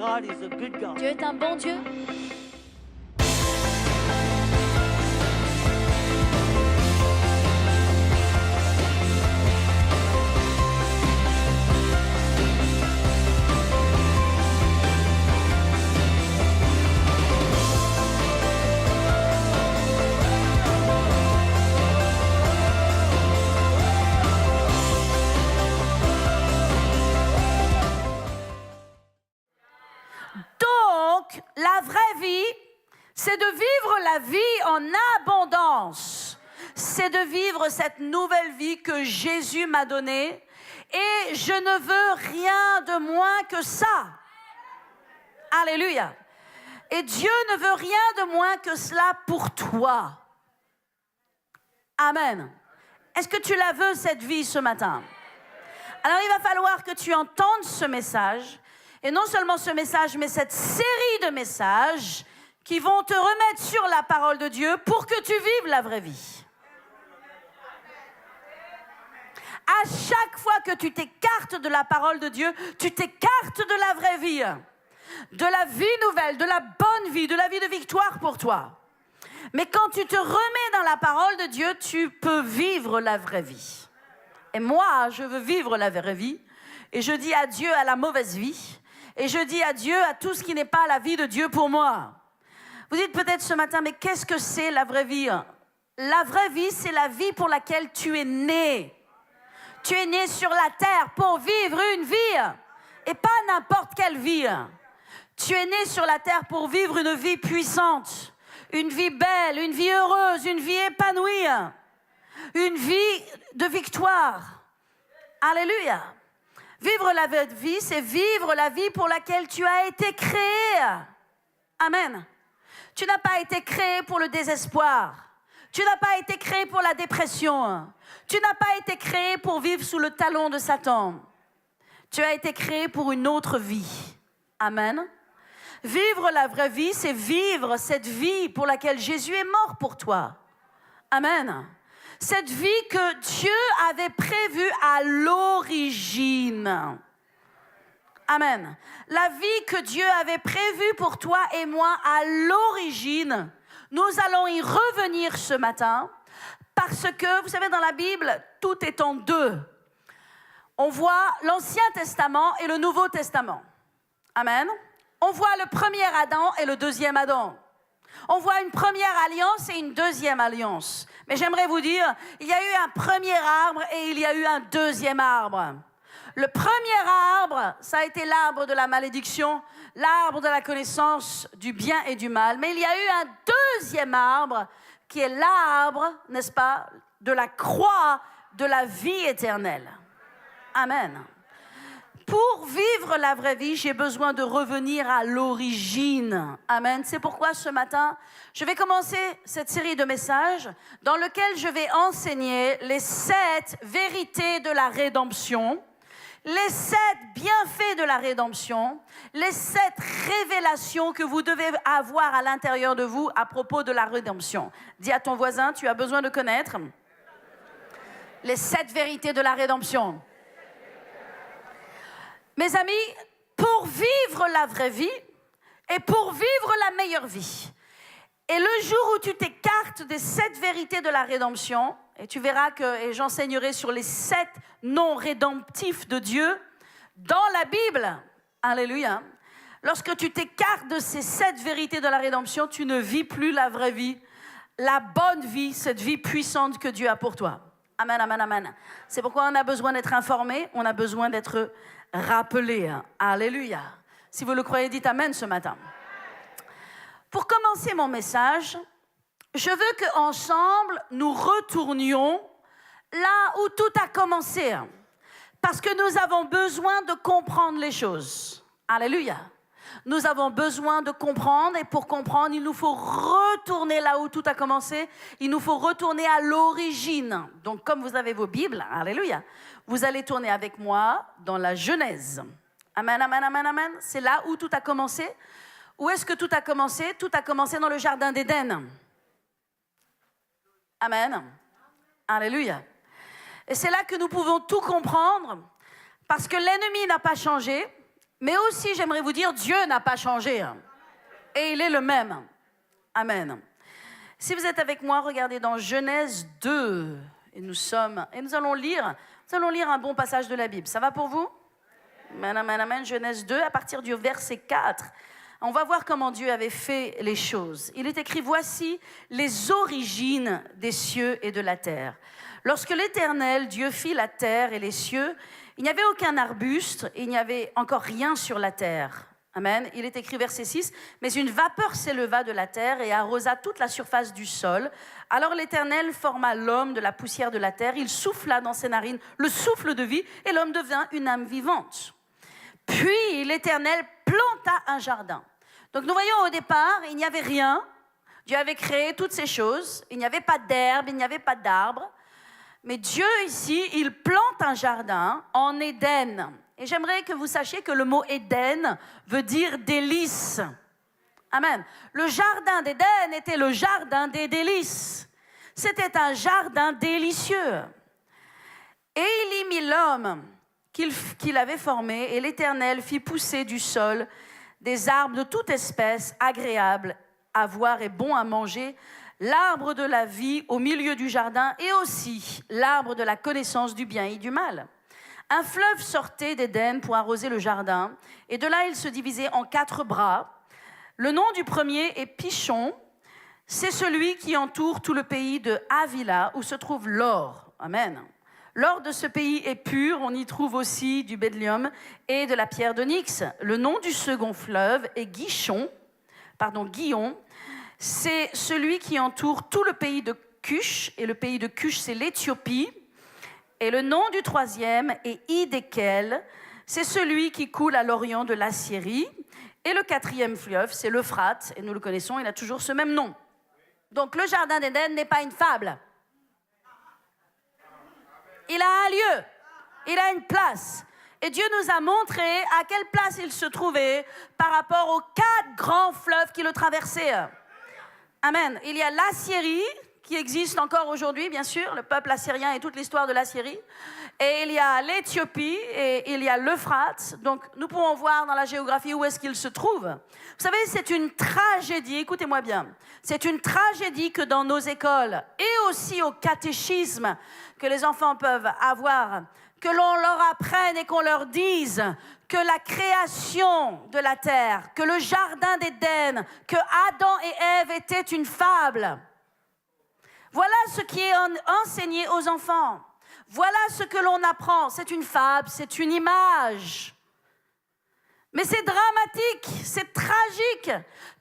God is a good God. Dieu est un bon Dieu. Donc, la vraie vie, c'est de vivre la vie en abondance. C'est de vivre cette nouvelle vie que Jésus m'a donnée. Et je ne veux rien de moins que ça. Alléluia. Et Dieu ne veut rien de moins que cela pour toi. Amen. Est-ce que tu la veux, cette vie, ce matin? Alors, il va falloir que tu entendes ce message. Et non seulement ce message, mais cette série de messages qui vont te remettre sur la parole de Dieu pour que tu vives la vraie vie. À chaque fois que tu t'écartes de la parole de Dieu, tu t'écartes de la vraie vie, de la vie nouvelle, de la bonne vie, de la vie de victoire pour toi. Mais quand tu te remets dans la parole de Dieu, tu peux vivre la vraie vie. Et moi, je veux vivre la vraie vie. Et je dis adieu à la mauvaise vie. Et je dis adieu à tout ce qui n'est pas la vie de Dieu pour moi. Vous dites peut-être ce matin, mais qu'est-ce que c'est la vraie vie? La vraie vie, c'est la vie pour laquelle tu es né. Tu es né sur la terre pour vivre une vie. Et pas n'importe quelle vie. Tu es né sur la terre pour vivre une vie puissante. Une vie belle, une vie heureuse, une vie épanouie. Une vie de victoire. Alléluia. Vivre la vraie vie, c'est vivre la vie pour laquelle tu as été créé. Amen. Tu n'as pas été créé pour le désespoir. Tu n'as pas été créé pour la dépression. Tu n'as pas été créé pour vivre sous le talon de Satan. Tu as été créé pour une autre vie. Amen. Vivre la vraie vie, c'est vivre cette vie pour laquelle Jésus est mort pour toi. Amen. Cette vie que Dieu avait prévue à l'origine. Amen. La vie que Dieu avait prévue pour toi et moi à l'origine. Nous allons y revenir ce matin parce que, vous savez, dans la Bible, tout est en deux. On voit l'Ancien Testament et le Nouveau Testament. Amen. On voit le premier Adam et le deuxième Adam. On voit une première alliance et une deuxième alliance. Mais j'aimerais vous dire, il y a eu un premier arbre et il y a eu un deuxième arbre. Le premier arbre, ça a été l'arbre de la malédiction, l'arbre de la connaissance du bien et du mal. Mais il y a eu un deuxième arbre qui est l'arbre, n'est-ce pas, de la croix de la vie éternelle. Amen. Pour vivre la vraie vie, j'ai besoin de revenir à l'origine. Amen. C'est pourquoi ce matin, je vais commencer cette série de messages dans lequel je vais enseigner les 7 vérités de la rédemption, les 7 bienfaits de la rédemption, les 7 révélations que vous devez avoir à l'intérieur de vous à propos de la rédemption. Dis à ton voisin, tu as besoin de connaître les 7 vérités de la rédemption. Mes amis, pour vivre la vraie vie et pour vivre la meilleure vie, et le jour où tu t'écartes des 7 vérités de la rédemption, et tu verras que j'enseignerai sur les 7 noms rédemptifs de Dieu dans la Bible, alléluia, lorsque tu t'écartes de ces 7 vérités de la rédemption, tu ne vis plus la vraie vie, la bonne vie, cette vie puissante que Dieu a pour toi. Amen, amen, amen. C'est pourquoi on a besoin d'être informé, on a besoin d'être rappelé. Alléluia. Si vous le croyez, dites amen ce matin. Pour commencer mon message, je veux qu'ensemble, nous retournions là où tout a commencé. Parce que nous avons besoin de comprendre les choses. Alléluia. Nous avons besoin de comprendre et pour comprendre, il nous faut retourner là où tout a commencé. Il nous faut retourner à l'origine. Donc, comme vous avez vos Bibles, alléluia, vous allez tourner avec moi dans la Genèse. Amen, amen, amen, amen. C'est là où tout a commencé. Où est-ce que tout a commencé? Tout a commencé dans le jardin d'Éden. Amen. Alléluia. Et c'est là que nous pouvons tout comprendre parce que l'ennemi n'a pas changé. Mais aussi, j'aimerais vous dire, Dieu n'a pas changé. Et il est le même. Amen. Si vous êtes avec moi, regardez dans Genèse 2. Et nous allons lire un bon passage de la Bible. Ça va pour vous? Amen, amen, amen. Genèse 2, à partir du verset 4. On va voir comment Dieu avait fait les choses. Il est écrit, voici les origines des cieux et de la terre. Lorsque l'Éternel, Dieu fit la terre et les cieux, il n'y avait aucun arbuste, et il n'y avait encore rien sur la terre. Amen. Il est écrit verset 6, mais une vapeur s'éleva de la terre et arrosa toute la surface du sol. Alors l'Éternel forma l'homme de la poussière de la terre, il souffla dans ses narines le souffle de vie, et l'homme devint une âme vivante. Puis l'Éternel planta un jardin. Donc nous voyons au départ, il n'y avait rien. Dieu avait créé toutes ces choses. Il n'y avait pas d'herbe, il n'y avait pas d'arbre. Mais Dieu ici, il plante un jardin en Éden. Et j'aimerais que vous sachiez que le mot Éden veut dire délice. Amen. Le jardin d'Éden était le jardin des délices. C'était un jardin délicieux. Et il y mit l'homme qu'il avait formé, et l'Éternel fit pousser du sol des arbres de toute espèce, agréables à voir et bons à manger, l'arbre de la vie au milieu du jardin, et aussi l'arbre de la connaissance du bien et du mal. Un fleuve sortait d'Éden pour arroser le jardin, et de là il se divisait en 4 bras. Le nom du premier est Pishon, c'est celui qui entoure tout le pays de Havila, où se trouve l'or. Amen. L'or de ce pays est pur, on y trouve aussi du bédlium et de la pierre d'onyx. Le nom du second fleuve est Guillon, c'est celui qui entoure tout le pays de Cush, et le pays de Cush c'est l'Éthiopie. Et le nom du troisième est Hidékel, c'est celui qui coule à l'orient de l'Assyrie. Et le 4e fleuve c'est l'Euphrate, et nous le connaissons, il a toujours ce même nom. Donc le jardin d'Éden n'est pas une fable. Il a un lieu, il a une place. Et Dieu nous a montré à quelle place il se trouvait par rapport aux 4 grands fleuves qui le traversaient. Amen. Il y a l'Assyrie, qui existe encore aujourd'hui, bien sûr, le peuple assyrien et toute l'histoire de l'Assyrie. Et il y a l'Éthiopie et il y a l'Euphrate. Donc, nous pouvons voir dans la géographie où est-ce qu'il se trouve. Vous savez, c'est une tragédie, écoutez-moi bien, c'est une tragédie que dans nos écoles et aussi au catéchisme que les enfants peuvent avoir, que l'on leur apprenne et qu'on leur dise que la création de la terre, que le jardin d'Éden, que Adam et Ève étaient une fable. Voilà ce qui est enseigné aux enfants. Voilà ce que l'on apprend. C'est une fable, c'est une image. Mais c'est dramatique, c'est tragique,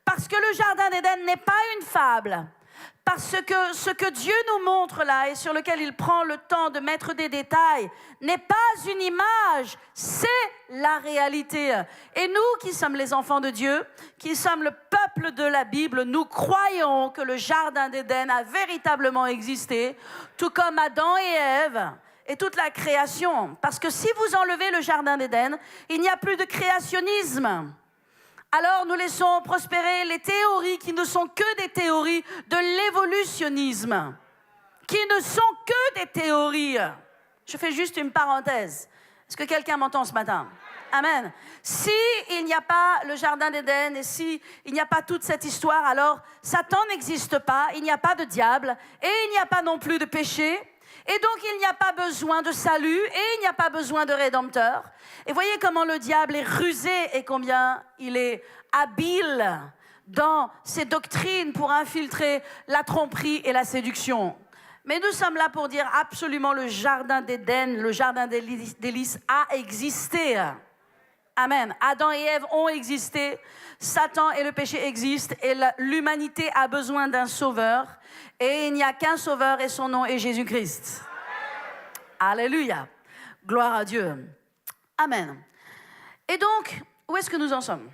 parce que le jardin d'Éden n'est pas une fable. Parce que ce que Dieu nous montre là et sur lequel il prend le temps de mettre des détails n'est pas une image, c'est la réalité. Et nous qui sommes les enfants de Dieu, qui sommes le peuple de la Bible, nous croyons que le jardin d'Éden a véritablement existé, tout comme Adam et Ève et toute la création. Parce que si vous enlevez le jardin d'Éden, il n'y a plus de créationnisme. Alors nous laissons prospérer les théories qui ne sont que des théories de l'évolutionnisme, qui ne sont que des théories. Je fais juste une parenthèse. Est-ce que quelqu'un m'entend ce matin? Amen. Si il n'y a pas le jardin d'Éden et si il n'y a pas toute cette histoire, alors Satan n'existe pas, il n'y a pas de diable et il n'y a pas non plus de péché. Et donc, il n'y a pas besoin de salut et il n'y a pas besoin de rédempteur. Et voyez comment le diable est rusé et combien il est habile dans ses doctrines pour infiltrer la tromperie et la séduction. Mais nous sommes là pour dire absolument le jardin d'Éden, le jardin des délices a existé. Amen. Adam et Ève ont existé, Satan et le péché existent et l'humanité a besoin d'un sauveur. Et il n'y a qu'un sauveur et son nom est Jésus-Christ. Alléluia. Gloire à Dieu. Amen. Et donc, où est-ce que nous en sommes?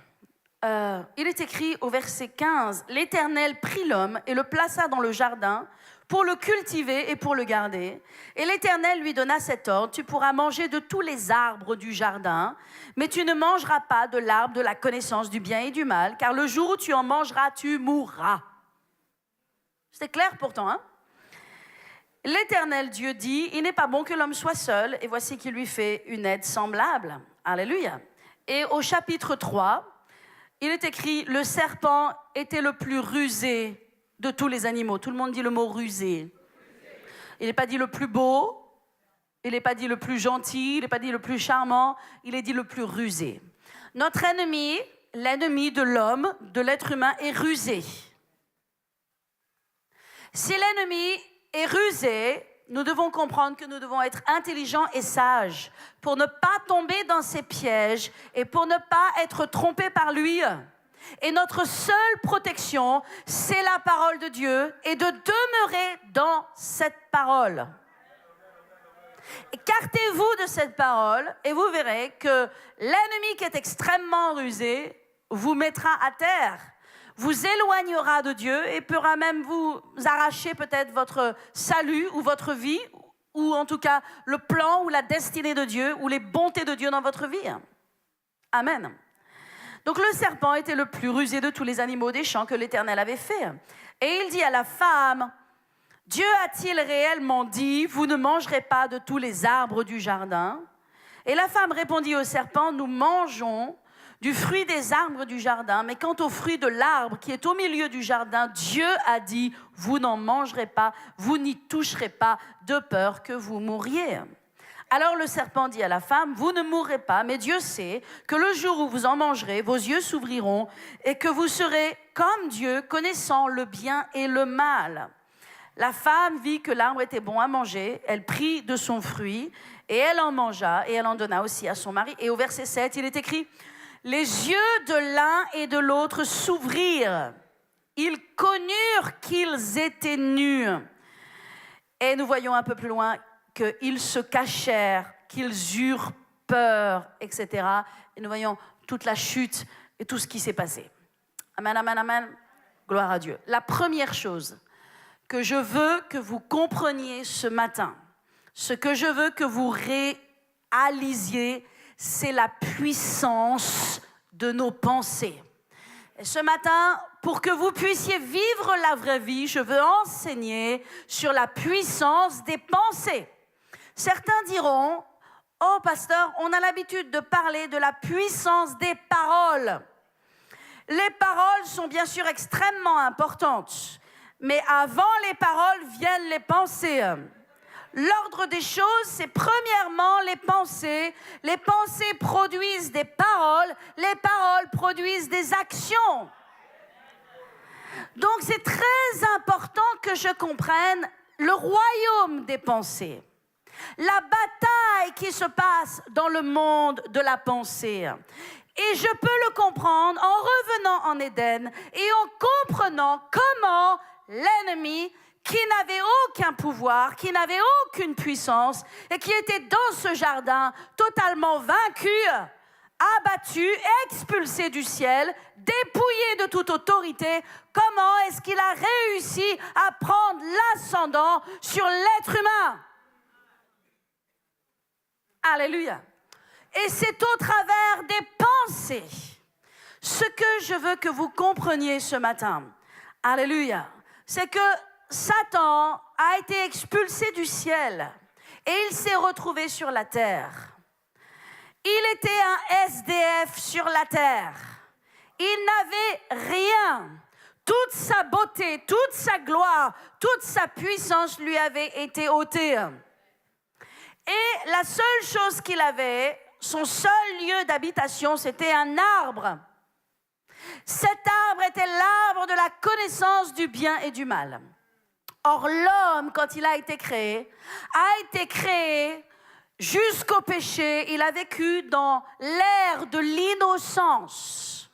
Il est écrit au verset 15, « L'Éternel prit l'homme et le plaça dans le jardin pour le cultiver et pour le garder. Et l'Éternel lui donna cet ordre, tu pourras manger de tous les arbres du jardin, mais tu ne mangeras pas de l'arbre de la connaissance du bien et du mal, car le jour où tu en mangeras, tu mourras. » C'est clair pourtant, hein? L'Éternel Dieu dit, il n'est pas bon que l'homme soit seul, et voici qu'il lui fait une aide semblable. Alléluia. Et au chapitre 3, il est écrit, le serpent était le plus rusé de tous les animaux. Tout le monde dit le mot rusé. Il n'est pas dit le plus beau, il n'est pas dit le plus gentil, il n'est pas dit le plus charmant, il est dit le plus rusé. Notre ennemi, l'ennemi de l'homme, de l'être humain, est rusé. Si l'ennemi est rusé, nous devons comprendre que nous devons être intelligents et sages pour ne pas tomber dans ses pièges et pour ne pas être trompés par lui. Et notre seule protection, c'est la parole de Dieu et de demeurer dans cette parole. Écartez-vous de cette parole et vous verrez que l'ennemi qui est extrêmement rusé vous mettra à terre, vous éloignera de Dieu et pourra même vous arracher peut-être votre salut ou votre vie, ou en tout cas le plan ou la destinée de Dieu ou les bontés de Dieu dans votre vie. Amen. Donc le serpent était le plus rusé de tous les animaux des champs que l'Éternel avait fait. Et il dit à la femme, Dieu a-t-il réellement dit, vous ne mangerez pas de tous les arbres du jardin? Et la femme répondit au serpent, nous mangeons du fruit des arbres du jardin, mais quant au fruit de l'arbre qui est au milieu du jardin, Dieu a dit, vous n'en mangerez pas, vous n'y toucherez pas, de peur que vous mouriez. Alors le serpent dit à la femme, vous ne mourrez pas, mais Dieu sait que le jour où vous en mangerez, vos yeux s'ouvriront et que vous serez comme Dieu, connaissant le bien et le mal. La femme vit que l'arbre était bon à manger, elle prit de son fruit et elle en mangea et elle en donna aussi à son mari. Et au verset 7, il est écrit, les yeux de l'un et de l'autre s'ouvrirent, ils connurent qu'ils étaient nus. Et nous voyons un peu plus loin qu'ils se cachèrent, qu'ils eurent peur, etc. Et nous voyons toute la chute et tout ce qui s'est passé. Amen, amen, amen. Gloire à Dieu. La première chose que je veux que vous compreniez ce matin, ce que je veux que vous réalisiez, c'est la puissance de nos pensées. Et ce matin, pour que vous puissiez vivre la vraie vie, je veux enseigner sur la puissance des pensées. Certains diront, oh pasteur, on a l'habitude de parler de la puissance des paroles. Les paroles sont bien sûr extrêmement importantes, mais avant les paroles viennent les pensées. L'ordre des choses, c'est premièrement les pensées. Les pensées produisent des paroles, les paroles produisent des actions. Donc c'est très important que je comprenne le royaume des pensées. La bataille qui se passe dans le monde de la pensée. Et je peux le comprendre en revenant en Éden et en comprenant comment l'ennemi, qui n'avait aucun pouvoir, qui n'avait aucune puissance et qui était dans ce jardin totalement vaincu, abattu, expulsé du ciel, dépouillé de toute autorité, comment est-ce qu'il a réussi à prendre l'ascendant sur l'être humain? Alléluia. Et c'est au travers des pensées. Ce que je veux que vous compreniez ce matin, alléluia, c'est que Satan a été expulsé du ciel et il s'est retrouvé sur la terre. Il était un SDF sur la terre. Il n'avait rien. Toute sa beauté, toute sa gloire, toute sa puissance lui avait été ôtée. Et la seule chose qu'il avait, son seul lieu d'habitation, c'était un arbre. Cet arbre était l'arbre de la connaissance du bien et du mal. Or, l'homme, quand il a été créé jusqu'au péché. Il a vécu dans l'ère de l'innocence,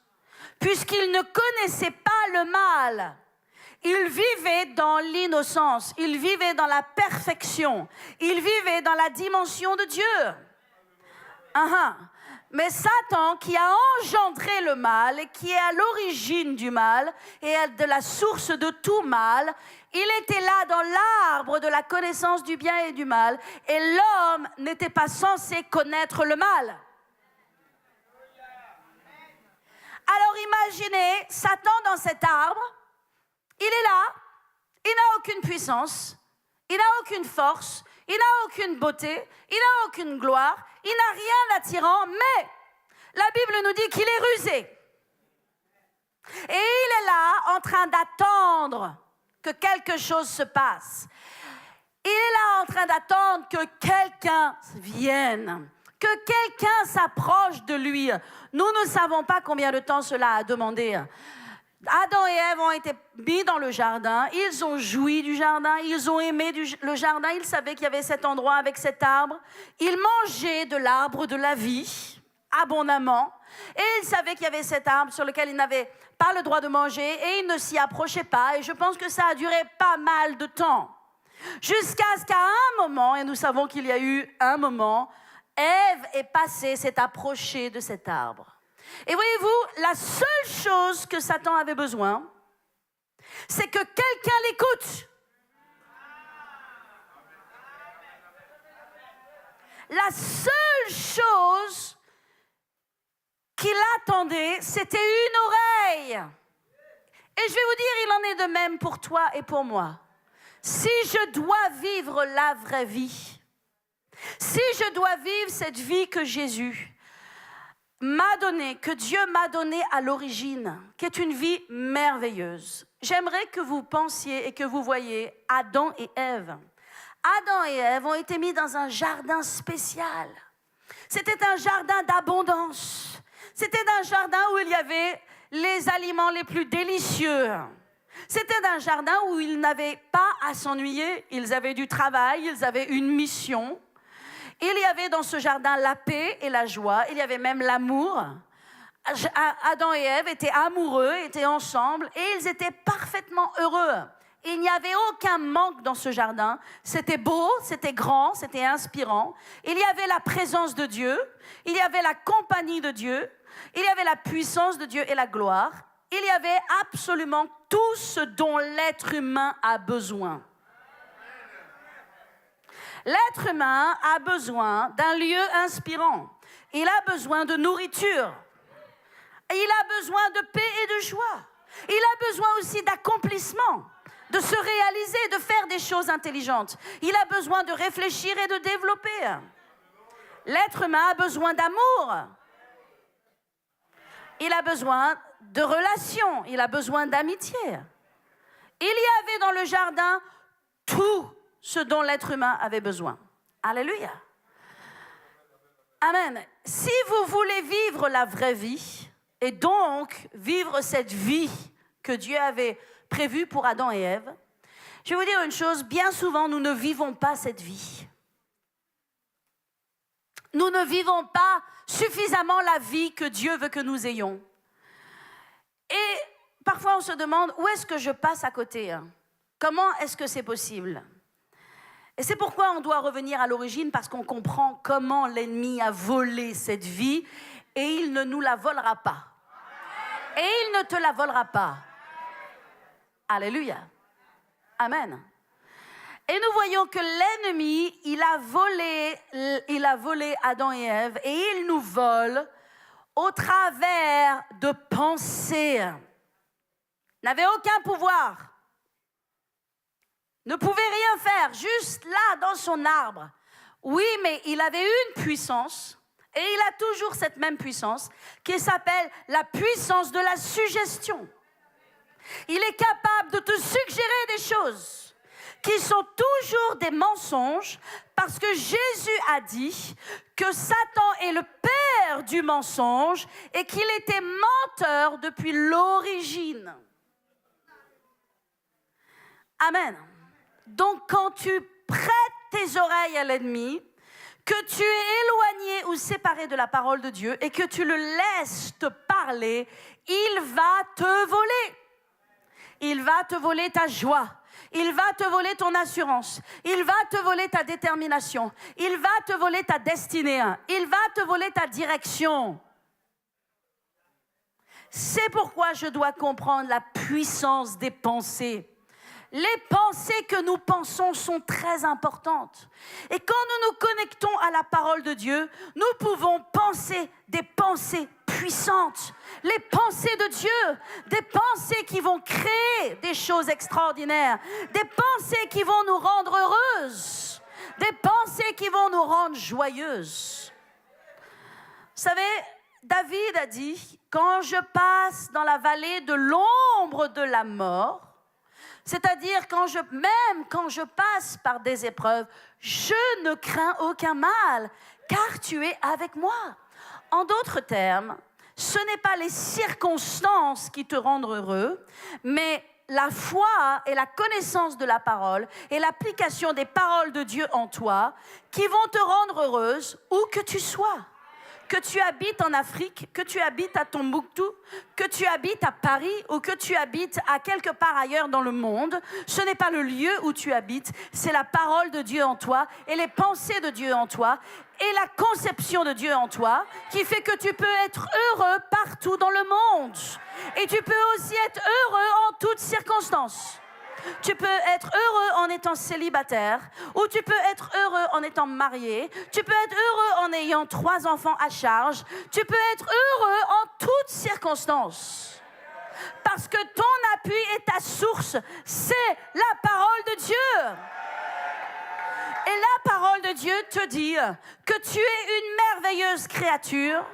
puisqu'il ne connaissait pas le mal. Il vivait dans l'innocence, il vivait dans la perfection, il vivait dans la dimension de Dieu. Mais Satan, qui a engendré le mal et qui est à l'origine du mal et de la source de tout mal, il était là dans l'arbre de la connaissance du bien et du mal, et l'homme n'était pas censé connaître le mal. Alors imaginez Satan dans cet arbre, il est là, il n'a aucune puissance, il n'a aucune force, il n'a aucune beauté, il n'a aucune gloire, il n'a rien d'attirant, mais La Bible nous dit qu'il est rusé. Et il est là en train d'attendre que quelque chose se passe. Il est là en train d'attendre que quelqu'un vienne, que quelqu'un s'approche de lui. Nous ne savons pas combien de temps cela a demandé. Adam et Ève ont été mis dans le jardin, ils ont joui du jardin, ils ont aimé le jardin, ils savaient qu'il y avait cet endroit avec cet arbre. Ils mangeaient de l'arbre de la vie abondamment et ils savaient qu'il y avait cet arbre sur lequel ils n'avaient pas le droit de manger et ils ne s'y approchaient pas. Et je pense que ça a duré pas mal de temps. Jusqu'à ce qu'à un moment, et nous savons qu'il y a eu un moment, Ève est passée, s'est approchée de cet arbre. Et voyez-vous, la seule chose que Satan avait besoin, c'est que quelqu'un l'écoute. La seule chose qu'il attendait, c'était une oreille. Et je vais vous dire, il en est de même pour toi et pour moi. Si je dois vivre la vraie vie, si je dois vivre cette vie que Jésus m'a donné, que Dieu m'a donné à l'origine, qui est une vie merveilleuse. J'aimerais que vous pensiez et que vous voyiez Adam et Ève. Adam et Ève ont été mis dans un jardin spécial. C'était un jardin d'abondance. C'était un jardin où il y avait les aliments les plus délicieux. C'était un jardin où ils n'avaient pas à s'ennuyer. Ils avaient du travail, ils avaient une mission. Il y avait dans ce jardin la paix et la joie, il y avait même l'amour. Adam et Ève étaient amoureux, étaient ensemble et ils étaient parfaitement heureux. Il n'y avait aucun manque dans ce jardin. C'était beau, c'était grand, c'était inspirant. Il y avait la présence de Dieu, il y avait la compagnie de Dieu, il y avait la puissance de Dieu et la gloire. Il y avait absolument tout ce dont l'être humain a besoin. L'être humain a besoin d'un lieu inspirant. Il a besoin de nourriture. Il a besoin de paix et de joie. Il a besoin aussi d'accomplissement, de se réaliser, de faire des choses intelligentes. Il a besoin de réfléchir et de développer. L'être humain a besoin d'amour. Il a besoin de relations. Il a besoin d'amitié. Il y avait dans le jardin tout ce dont l'être humain avait besoin. Alléluia. Amen. Si vous voulez vivre la vraie vie, et donc vivre cette vie que Dieu avait prévue pour Adam et Ève, je vais vous dire une chose, bien souvent nous ne vivons pas cette vie. Nous ne vivons pas suffisamment la vie que Dieu veut que nous ayons. Et parfois on se demande, où est-ce que je passe à côté ? Comment est-ce que c'est possible ? Et c'est pourquoi on doit revenir à l'origine, parce qu'on comprend comment l'ennemi a volé cette vie et il ne nous la volera pas. Et il ne te la volera pas. Alléluia. Amen. Et nous voyons que l'ennemi, il a volé Adam et Ève et il nous vole au travers de pensées. Il n'avait aucun pouvoir. Ne pouvait rien faire, juste là dans son arbre. Oui, mais il avait une puissance, et il a toujours cette même puissance, qui s'appelle la puissance de la suggestion. Il est capable de te suggérer des choses qui sont toujours des mensonges, parce que Jésus a dit que Satan est le père du mensonge et qu'il était menteur depuis l'origine. Amen. Donc, quand tu prêtes tes oreilles à l'ennemi, que tu es éloigné ou séparé de la parole de Dieu et que tu le laisses te parler, il va te voler. Il va te voler ta joie. Il va te voler ton assurance. Il va te voler ta détermination. Il va te voler ta destinée. Il va te voler ta direction. C'est pourquoi je dois comprendre la puissance des pensées. Les pensées que nous pensons sont très importantes. Et quand nous nous connectons à la parole de Dieu, nous pouvons penser des pensées puissantes. Les pensées de Dieu, des pensées qui vont créer des choses extraordinaires, des pensées qui vont nous rendre heureuses, des pensées qui vont nous rendre joyeuses. Vous savez, David a dit, quand je passe dans la vallée de l'ombre de la mort, c'est-à-dire même quand je passe par des épreuves, je ne crains aucun mal, car tu es avec moi. En d'autres termes, ce n'est pas les circonstances qui te rendent heureux, mais la foi et la connaissance de la parole et l'application des paroles de Dieu en toi qui vont te rendre heureuse où que tu sois. Que tu habites en Afrique, que tu habites à Tombouctou, que tu habites à Paris ou que tu habites à quelque part ailleurs dans le monde, ce n'est pas le lieu où tu habites, c'est la parole de Dieu en toi et les pensées de Dieu en toi et la conception de Dieu en toi qui fait que tu peux être heureux partout dans le monde. Et tu peux aussi être heureux en toutes circonstances. Tu peux être heureux en étant célibataire, ou tu peux être heureux en étant marié, tu peux être heureux en ayant 3 enfants à charge, tu peux être heureux en toutes circonstances. Parce que ton appui et ta source, c'est la parole de Dieu. Et la parole de Dieu te dit que tu es une merveilleuse créature,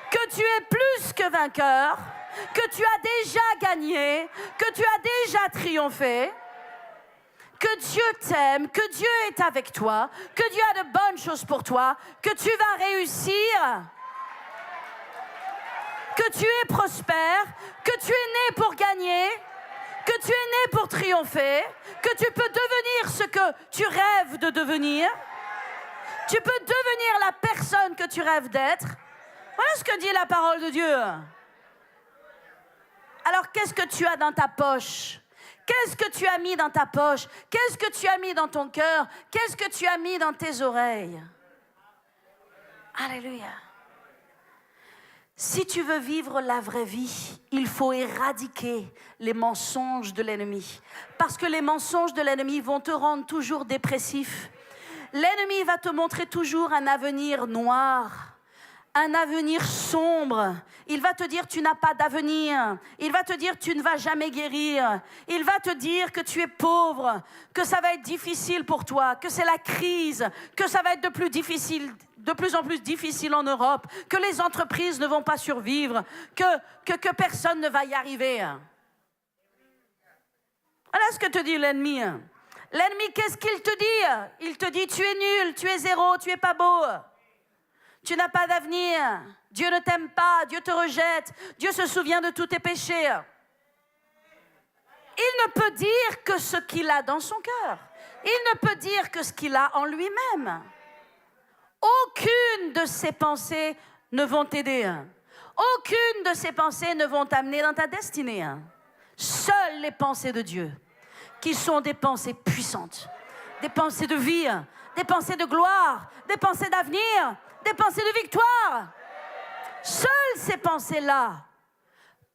que tu es plus que vainqueur, que tu as déjà gagné, que tu as déjà triomphé, que Dieu t'aime, que Dieu est avec toi, que Dieu a de bonnes choses pour toi, que tu vas réussir, que tu es prospère, que tu es né pour gagner, que tu es né pour triompher, que tu peux devenir ce que tu rêves de devenir, tu peux devenir la personne que tu rêves d'être. Voilà ce que dit la parole de Dieu. Alors, qu'est-ce que tu as dans ta poche? Qu'est-ce que tu as mis dans ta poche? Qu'est-ce que tu as mis dans ton cœur? Qu'est-ce que tu as mis dans tes oreilles? Alléluia. Si tu veux vivre la vraie vie, il faut éradiquer les mensonges de l'ennemi. Parce que les mensonges de l'ennemi vont te rendre toujours dépressif. L'ennemi va te montrer toujours un avenir noir, un avenir sombre. Il va te dire tu n'as pas d'avenir. Il va te dire tu ne vas jamais guérir. Il va te dire que tu es pauvre, que ça va être difficile pour toi, que c'est la crise, que ça va être de plus en plus difficile en Europe, que les entreprises ne vont pas survivre, que personne ne va y arriver. Voilà ce que te dit l'ennemi. L'ennemi, qu'est-ce qu'il te dit? Il te dit tu es nul, tu es zéro, tu es pas beau. Tu n'as pas d'avenir. Dieu ne t'aime pas. Dieu te rejette. Dieu se souvient de tous tes péchés. Il ne peut dire que ce qu'il a dans son cœur. Il ne peut dire que ce qu'il a en lui-même. Aucune de ses pensées ne vont t'aider. Aucune de ses pensées ne vont t'amener dans ta destinée. Seules les pensées de Dieu, qui sont des pensées puissantes, des pensées de vie, des pensées de gloire, des pensées d'avenir, des pensées de victoire. Seules ces pensées-là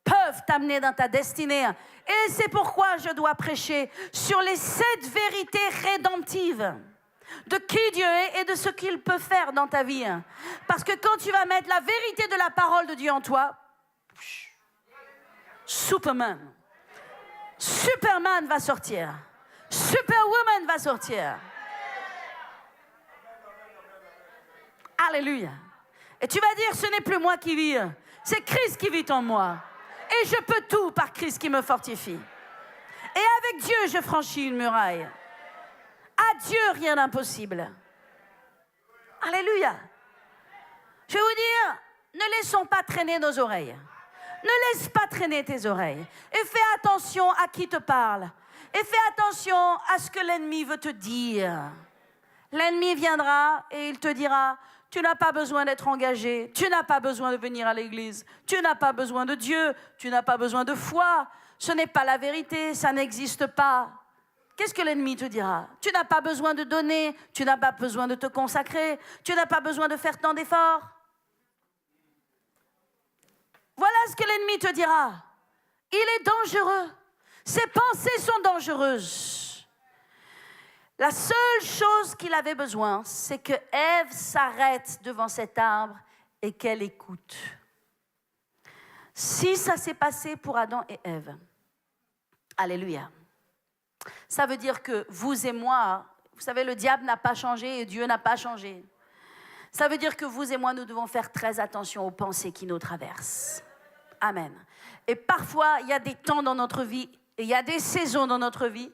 peuvent t'amener dans ta destinée. Et c'est pourquoi je dois prêcher sur les 7 vérités rédemptives de qui Dieu est et de ce qu'il peut faire dans ta vie. Parce que quand tu vas mettre la vérité de la parole de Dieu en toi, Superman va sortir. Superwoman va sortir. Alléluia. Et tu vas dire, ce n'est plus moi qui vis, c'est Christ qui vit en moi. Et je peux tout par Christ qui me fortifie. Et avec Dieu, je franchis une muraille. À Dieu, rien d'impossible. Alléluia. Je vais vous dire, ne laissons pas traîner nos oreilles. Ne laisse pas traîner tes oreilles. Et fais attention à qui te parle. Et fais attention à ce que l'ennemi veut te dire. L'ennemi viendra et il te dira, tu n'as pas besoin d'être engagé, tu n'as pas besoin de venir à l'église, tu n'as pas besoin de Dieu, tu n'as pas besoin de foi, ce n'est pas la vérité, ça n'existe pas. Qu'est-ce que l'ennemi te dira? Tu n'as pas besoin de donner, tu n'as pas besoin de te consacrer, tu n'as pas besoin de faire tant d'efforts. Voilà ce que l'ennemi te dira. Il est dangereux. Ses pensées sont dangereuses. La seule chose qu'il avait besoin, c'est que Ève s'arrête devant cet arbre et qu'elle écoute. Si ça s'est passé pour Adam et Ève, alléluia, ça veut dire que vous et moi, vous savez, le diable n'a pas changé et Dieu n'a pas changé. Ça veut dire que vous et moi, nous devons faire très attention aux pensées qui nous traversent. Amen. Et parfois, il y a des temps dans notre vie, et il y a des saisons dans notre vie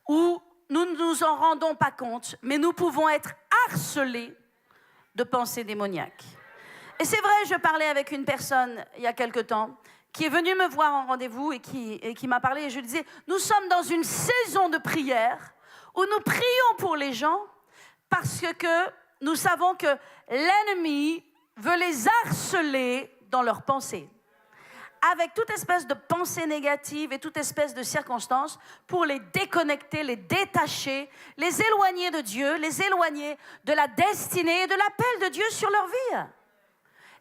où nous ne nous en rendons pas compte, mais nous pouvons être harcelés de pensées démoniaques. Et c'est vrai, je parlais avec une personne il y a quelque temps qui est venue me voir en rendez-vous et qui m'a parlé, et je lui disais, nous sommes dans une saison de prière où nous prions pour les gens parce que nous savons que l'ennemi veut les harceler dans leurs pensées, avec toute espèce de pensée négative et toute espèce de circonstances pour les déconnecter, les détacher, les éloigner de Dieu, les éloigner de la destinée et de l'appel de Dieu sur leur vie.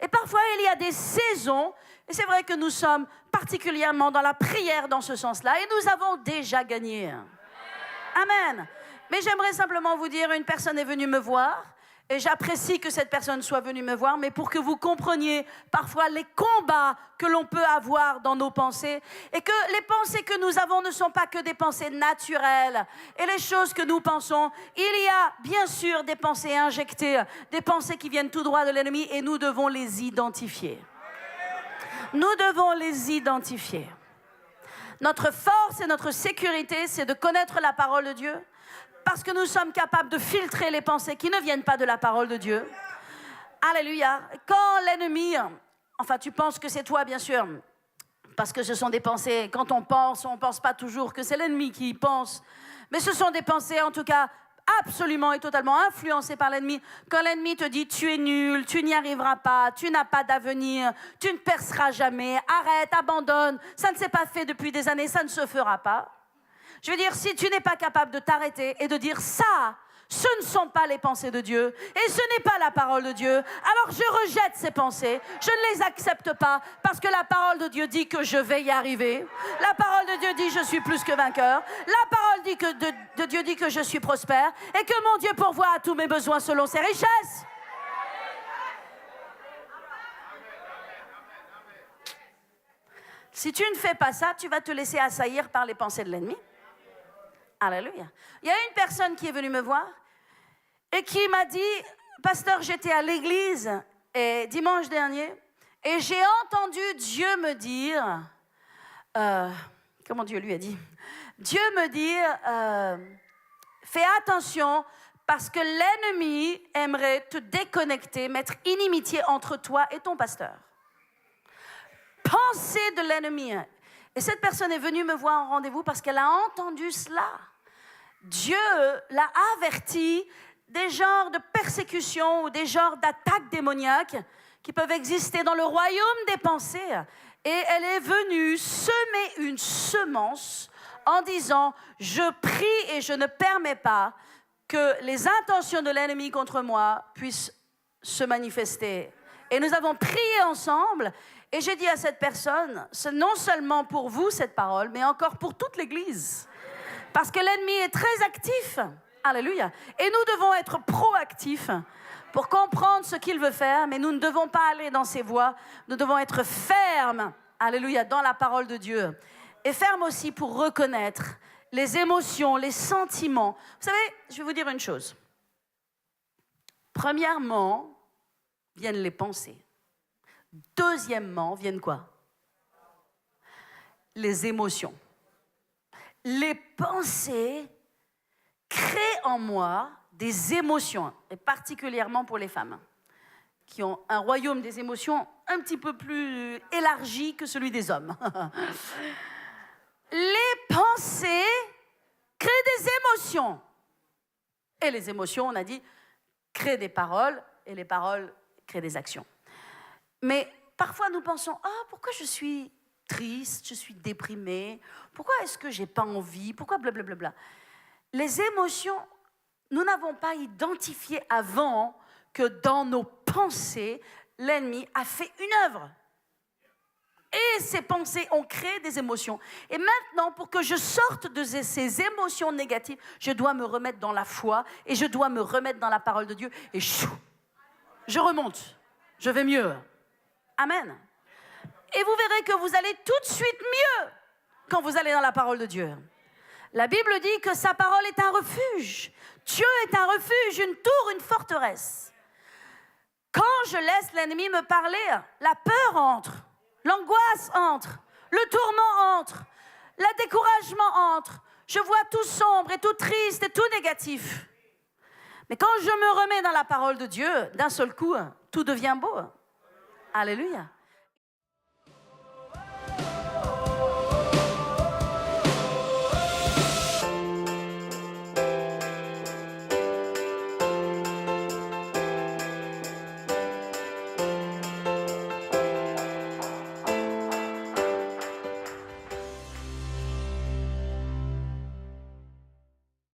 Et parfois, il y a des saisons, et c'est vrai que nous sommes particulièrement dans la prière dans ce sens-là, et nous avons déjà gagné. Amen. Mais j'aimerais simplement vous dire, une personne est venue me voir, et j'apprécie que cette personne soit venue me voir, mais pour que vous compreniez parfois les combats que l'on peut avoir dans nos pensées, et que les pensées que nous avons ne sont pas que des pensées naturelles, et les choses que nous pensons, il y a bien sûr des pensées injectées, des pensées qui viennent tout droit de l'ennemi, et nous devons les identifier. Nous devons les identifier. Notre force et notre sécurité, c'est de connaître la parole de Dieu, parce que nous sommes capables de filtrer les pensées qui ne viennent pas de la parole de Dieu. Alléluia. Quand l'ennemi, enfin tu penses que c'est toi bien sûr, parce que ce sont des pensées, quand on pense pas toujours que c'est l'ennemi qui pense, mais ce sont des pensées en tout cas absolument et totalement influencées par l'ennemi. Quand l'ennemi te dit tu es nul, tu n'y arriveras pas, tu n'as pas d'avenir, tu ne perceras jamais, arrête, abandonne, ça ne s'est pas fait depuis des années, ça ne se fera pas. Je veux dire, si tu n'es pas capable de t'arrêter et de dire ça, ce ne sont pas les pensées de Dieu et ce n'est pas la parole de Dieu, alors je rejette ces pensées, je ne les accepte pas parce que la parole de Dieu dit que je vais y arriver. La parole de Dieu dit je suis plus que vainqueur. La parole de Dieu dit que je suis prospère et que mon Dieu pourvoit à tous mes besoins selon ses richesses. Si tu ne fais pas ça, tu vas te laisser assaillir par les pensées de l'ennemi. Alléluia. Il y a une personne qui est venue me voir et qui m'a dit, pasteur, j'étais à l'église dimanche dernier et j'ai entendu Dieu me dire, comment Dieu lui a dit? Dieu me dire, fais attention parce que l'ennemi aimerait te déconnecter, mettre inimitié entre toi et ton pasteur. Pensée de l'ennemi. Et cette personne est venue me voir en rendez-vous parce qu'elle a entendu cela. Dieu l'a averti des genres de persécutions ou des genres d'attaques démoniaques qui peuvent exister dans le royaume des pensées. Et elle est venue semer une semence en disant « Je prie et je ne permets pas que les intentions de l'ennemi contre moi puissent se manifester. » Et nous avons prié ensemble. Et j'ai dit à cette personne, c'est non seulement pour vous cette parole, mais encore pour toute l'Église. Parce que l'ennemi est très actif. Alléluia. Et nous devons être proactifs pour comprendre ce qu'il veut faire, mais nous ne devons pas aller dans ses voies. Nous devons être fermes, alléluia, dans la parole de Dieu. Et fermes aussi pour reconnaître les émotions, les sentiments. Vous savez, je vais vous dire une chose. Premièrement, viennent les pensées. Deuxièmement, viennent quoi? Les émotions. Les pensées créent en moi des émotions, et particulièrement pour les femmes, qui ont un royaume des émotions un petit peu plus élargi que celui des hommes. Les pensées créent des émotions. Et les émotions, on a dit, créent des paroles, et les paroles créent des actions. Mais parfois nous pensons, pourquoi je suis triste, je suis déprimée, pourquoi est-ce que j'ai pas envie, pourquoi blablabla. Les émotions, nous n'avons pas identifié avant que dans nos pensées, l'ennemi a fait une œuvre. Et ces pensées ont créé des émotions. Et maintenant, pour que je sorte de ces émotions négatives, je dois me remettre dans la foi et je dois me remettre dans la parole de Dieu. Et je remonte, je vais mieux. Amen. Et vous verrez que vous allez tout de suite mieux quand vous allez dans la parole de Dieu. La Bible dit que sa parole est un refuge. Dieu est un refuge, une tour, une forteresse. Quand je laisse l'ennemi me parler, la peur entre, l'angoisse entre, le tourment entre, le découragement entre. Je vois tout sombre et tout triste et tout négatif. Mais quand je me remets dans la parole de Dieu, d'un seul coup, tout devient beau. Alléluia.